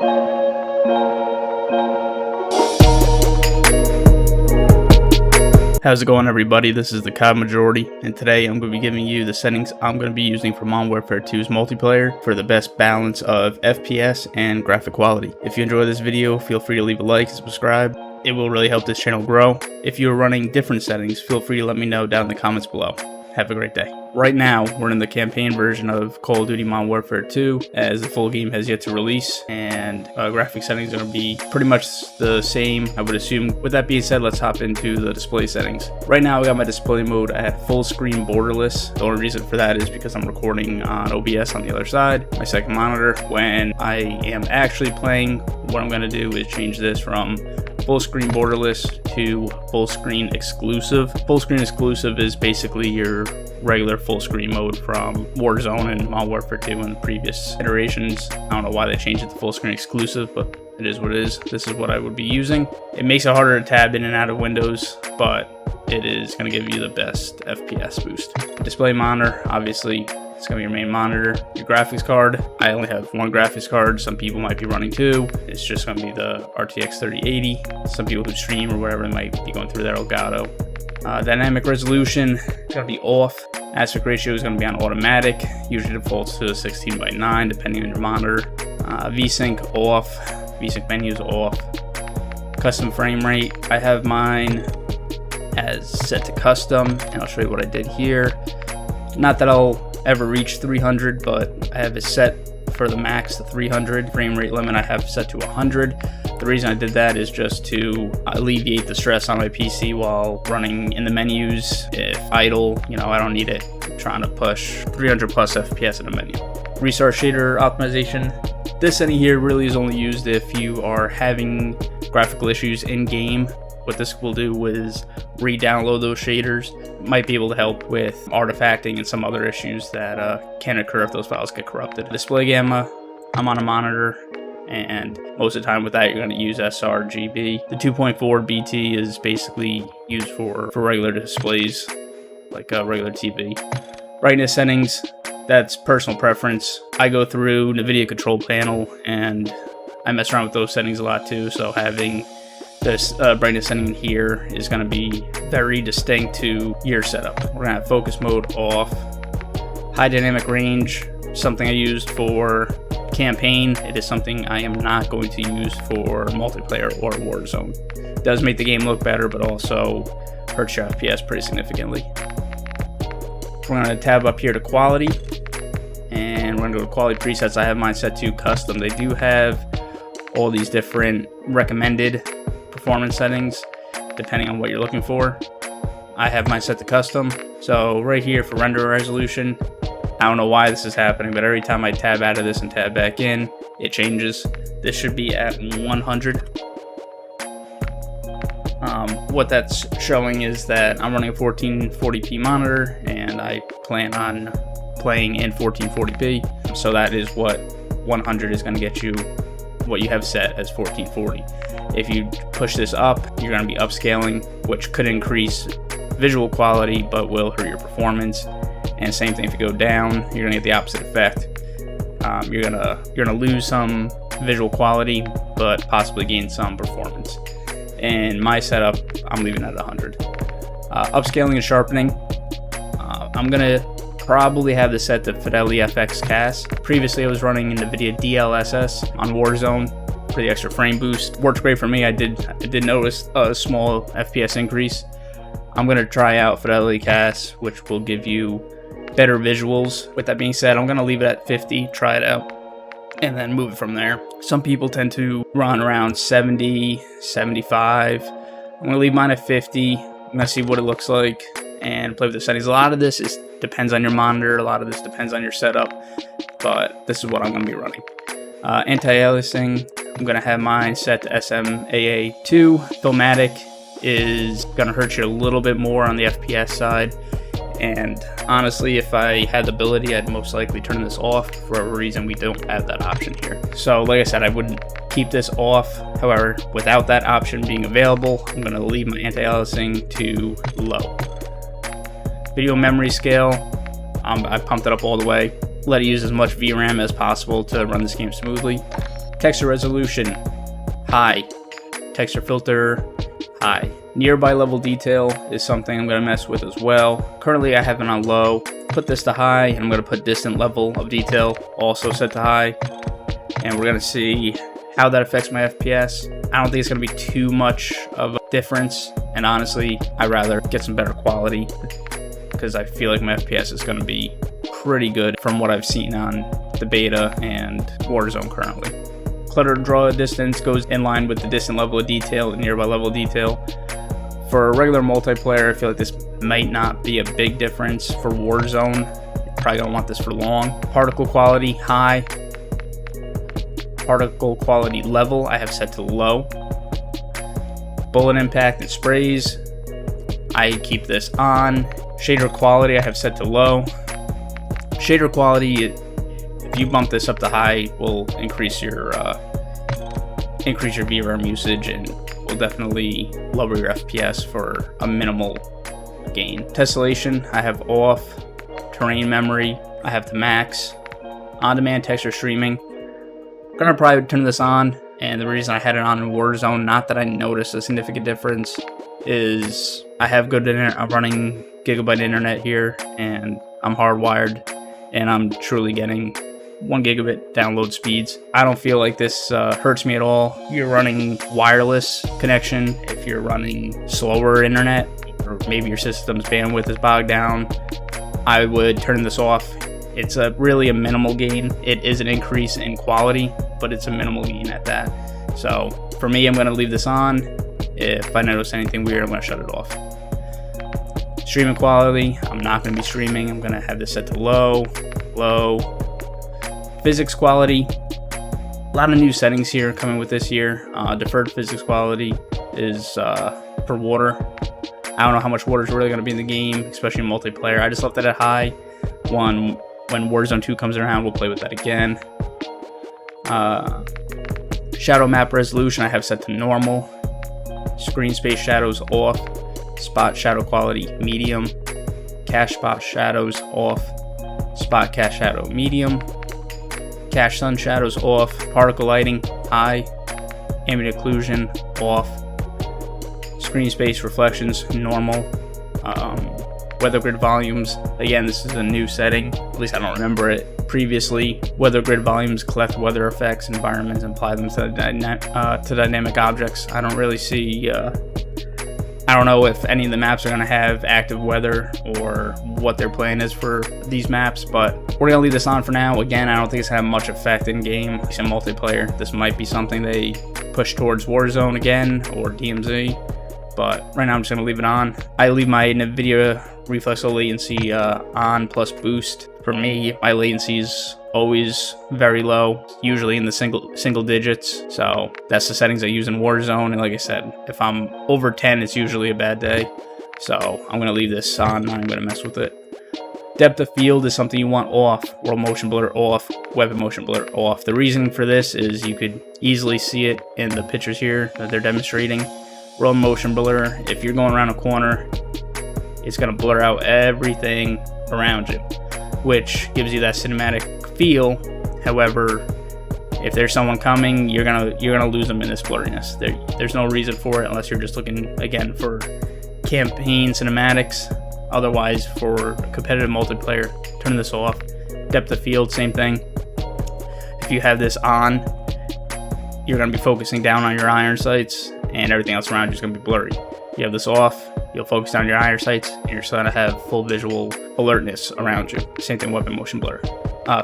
How's it going, everybody? This is the COD Majority, and today I'm going to be giving you the settings I'm going to be using for Modern Warfare 2's multiplayer for the best balance of FPS and graphic quality. If you enjoy this video, feel free to leave a like and subscribe. It will really help this channel grow. If you're running different settings, feel free to let me know down in the comments below. Have a great day. Right now, we're in the campaign version of Call of Duty Modern Warfare 2, as the full game has yet to release, and graphic settings are going to be pretty much the same, I would assume. With that being said, let's hop into the display settings. Right now, I got my display mode at full screen borderless. The only reason for that is because I'm recording on OBS on the other side, my second monitor. When I am actually playing, what I'm going to do is change this from full screen borderless to full screen exclusive. Full screen exclusive is basically your regular full screen mode from Warzone and Modern Warfare 2 in the previous iterations. I don't know why they changed it to full screen exclusive, but it is what it is. This is what I would be using. It makes it harder to tab in and out of windows, but it is going to give you the best FPS boost. Display monitor, obviously, it's going to be your main monitor. Your graphics card, I only have one graphics card. Some people might be running two. It's just going to be the RTX 3080. Some people who stream or whatever, they might be going through their Elgato. Dynamic resolution is going to be off. Aspect ratio is going to be on automatic. Usually defaults to 16:9 depending on your monitor. VSync off. VSync menu is off. Custom frame rate, I have mine as set to custom, and I'll show you what I did here. Not that I'll ever reach 300, but I have it set for the max to 300. Frame rate limit I have set to 100. The reason I did that is just to alleviate the stress on my PC while running in the menus. If idle, I don't need it. I'm trying to push 300 plus FPS in a menu. Restart shader optimization. This setting here really is only used if you are having graphical issues in game. What this will do is re-download those shaders. Might be able to help with artifacting and some other issues that can occur if those files get corrupted. Display gamma, I'm on a monitor, and most of the time with that you're going to use sRGB. The 2.4 BT is basically used for regular displays, like a regular TV. Brightness settings, that's personal preference. I go through the video control panel and I mess around with those settings a lot too, so having this brightness setting here is going to be very distinct to your setup. We're going to have focus mode off. High dynamic range, something I used for campaign. It is something I am not going to use for multiplayer or Warzone. It does make the game look better, but also hurts your FPS pretty significantly. We're going to tab up here to quality, and we're going to go to quality presets. I have mine set to custom. They do have all these different recommended performance settings depending on what you're looking for. I have mine set to custom. So right here for render resolution, I don't know why this is happening, but every time I tab out of this and tab back in, it changes. This should be at 100. What that's showing is that I'm running a 1440p monitor and I plan on playing in 1440p. So that is what 100 is going to get you, what you have set as 1440. If you push this up, you're going to be upscaling, which could increase visual quality but will hurt your performance. And same thing if you go down, you're going to get the opposite effect. You're gonna lose some visual quality but possibly gain some performance. In my setup, I'm leaving it at 100. Upscaling and sharpening, I'm gonna probably have this set to Fidelity FX CAS. Previously I was running NVIDIA DLSS on Warzone for the extra frame boost. Worked great for me. I did notice a small FPS increase. I'm going to try out Fidelity CAS, which will give you better visuals. With that being said, I'm going to leave it at 50, try it out, and then move it from there. Some people tend to run around 70, 75. I'm going to leave mine at 50. I'm going to see what it looks like and play with the settings. A lot of this depends on your monitor. A lot of this depends on your setup, but this is what I'm going to be running. Anti-aliasing, I'm going to have mine set to SMAA2. Filmatic is going to hurt you a little bit more on the FPS side, and honestly, if I had the ability, I'd most likely turn this off. For whatever reason, we don't have that option here. So like I said, I wouldn't keep this off. However, without that option being available, I'm going to leave my anti-aliasing to low. Video memory scale, I pumped it up all the way. Let it use as much VRAM as possible to run this game smoothly. Texture resolution, high. Texture filter, high. Nearby level detail is something I'm going to mess with as well. Currently I have it on low. Put this to high, and I'm going to put distant level of detail also set to high. And we're going to see how that affects my FPS. I don't think it's going to be too much of a difference. And honestly, I'd rather get some better quality because I feel like my FPS is going to be pretty good from what I've seen on the beta and Warzone currently. Clutter draw distance goes in line with the distant level of detail and nearby level of detail. For a regular multiplayer, I feel like this might not be a big difference. For Warzone, you're probably gonna want this for long. Particle quality, high. Particle quality level, I have set to low. Bullet impact and sprays, I keep this on. Shader quality, I have set to low. Shader quality, if you bump this up to high, will increase your VRAM usage and will definitely lower your FPS for a minimal gain. Tessellation, I have off. Terrain memory, I have to max. On-demand texture streaming, I'm gonna probably turn this on, and the reason I had it on in Warzone, not that I noticed a significant difference, is I have good internet. I'm running gigabyte internet here, and I'm hardwired, and I'm truly getting 1 gigabit download speeds. I don't feel like this hurts me at all. You're running wireless connection, if you're running slower internet, or maybe your system's bandwidth is bogged down, I would turn this off. It's really a minimal gain. It is an increase in quality, but it's a minimal gain at that. So for me, I'm gonna leave this on. If I notice anything weird, I'm gonna shut it off. Streaming quality, I'm not gonna be streaming. I'm gonna have this set to low, low. Physics quality, a lot of new settings here coming with this year. Deferred physics quality is for water. I don't know how much water is really going to be in the game, especially in multiplayer. I just left that at high. When Warzone 2 comes around, we'll play with that again. Shadow map resolution, I have set to normal. Screen space shadows off. Spot shadow quality medium. Cache spot shadows off. Spot cache shadow medium. Cache sun shadows off. Particle lighting high. Ambient occlusion off. Screen space reflections normal. Weather grid volumes, again, this is a new setting, at least I don't remember it previously. Weather grid volumes collect weather effects, environments, and apply them to dynamic objects. I don't really see, I don't know if any of the maps are going to have active weather or what their plan is for these maps, but we're going to leave this on for now. Again, I don't think it's going to have much effect in game, at least in multiplayer. This might be something they push towards Warzone again or DMZ, but right now I'm just going to leave it on. I leave my NVIDIA reflexo latency on plus boost. For me, my latency is always very low, usually in the single digits. So that's the settings I use in Warzone. And like I said, if I'm over 10, it's usually a bad day. So I'm gonna leave this on, I'm gonna mess with it. Depth of field is something you want off. World motion blur off, weapon motion blur off. The reason for this is you could easily see it in the pictures here that they're demonstrating. World motion blur, if you're going around a corner, it's going to blur out everything around you, which gives you that cinematic feel. However, if there's someone coming, you're gonna lose them in this blurriness. There's no reason for it unless you're just looking, again, for campaign cinematics. Otherwise, for competitive multiplayer, turn this off. Depth of field, same thing. If you have this on, you're going to be focusing down on your iron sights, and everything else around you is going to be blurry. You have this off, you'll focus down your iron sights, and you're going to have full visual alertness around you. Same thing, weapon motion blur.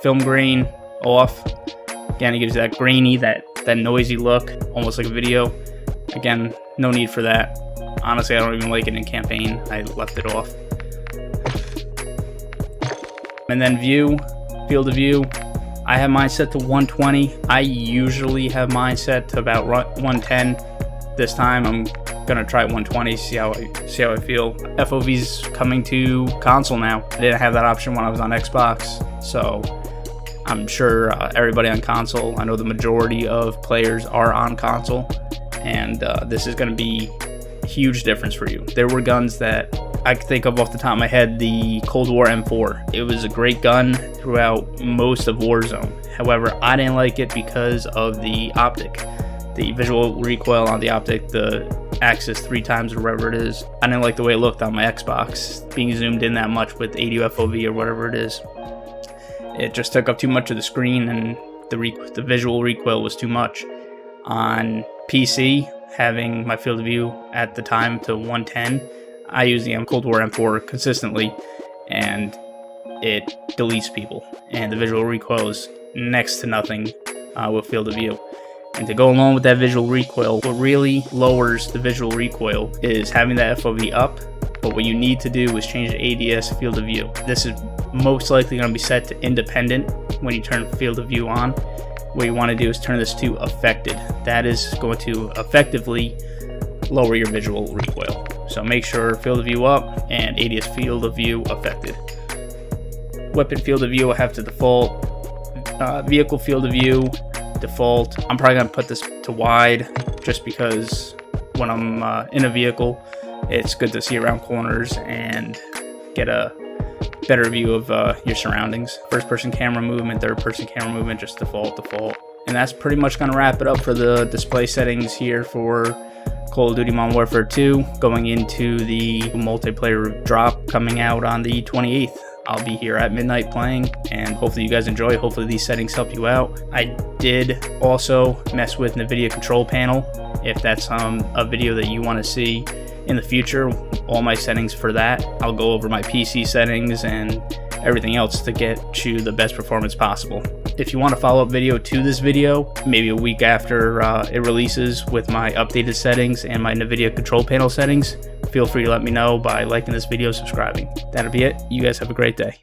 Film grain off. Again, it gives you that grainy, that noisy look, almost like a video. Again, no need for that. Honestly, I don't even like it in campaign. I left it off. And then view, field of view. I have mine set to 120. I usually have mine set to about 110. This time I'm gonna try 120, see how I feel. FOV's coming to console now. I didn't have that option when I was on Xbox, so I'm sure everybody on console, I know the majority of players are on console, and this is gonna be a huge difference for you. There were guns that I could think of off the top of my head. The Cold War M4, it was a great gun throughout most of Warzone. However, I didn't like it because of the optic. The visual recoil on the optic, the axis 3 times or whatever it is. I didn't like the way it looked on my Xbox, being zoomed in that much with 80 FOV or whatever it is. It just took up too much of the screen, and the visual recoil was too much. On PC, having my field of view at the time to 110, I use the Cold War M4 consistently, and it deletes people, and the visual recoil is next to nothing with field of view. And to go along with that visual recoil, what really lowers the visual recoil is having that FOV up, but what you need to do is change the ADS field of view. This is most likely going to be set to independent when you turn field of view on. What you want to do is turn this to affected. That is going to effectively lower your visual recoil. So make sure field of view up and ADS field of view affected. Weapon field of view will have to default. Vehicle field of view, default. I'm probably going to put this to wide just because when I'm in a vehicle, it's good to see around corners and get a better view of your surroundings. First person camera movement, third person camera movement, just default. And that's pretty much going to wrap it up for the display settings here for Call of Duty Modern Warfare 2 going into the multiplayer drop coming out on the 28th. I'll be here at midnight playing, and hopefully you guys enjoy. Hopefully these settings help you out. I did also mess with NVIDIA control panel. If that's a video that you want to see in the future, all my settings for that. I'll go over my PC settings and everything else to get you the best performance possible. If you want a follow-up video to this video, maybe a week after it releases with my updated settings and my NVIDIA control panel settings, feel free to let me know by liking this video, subscribing. That'll be it. You guys have a great day.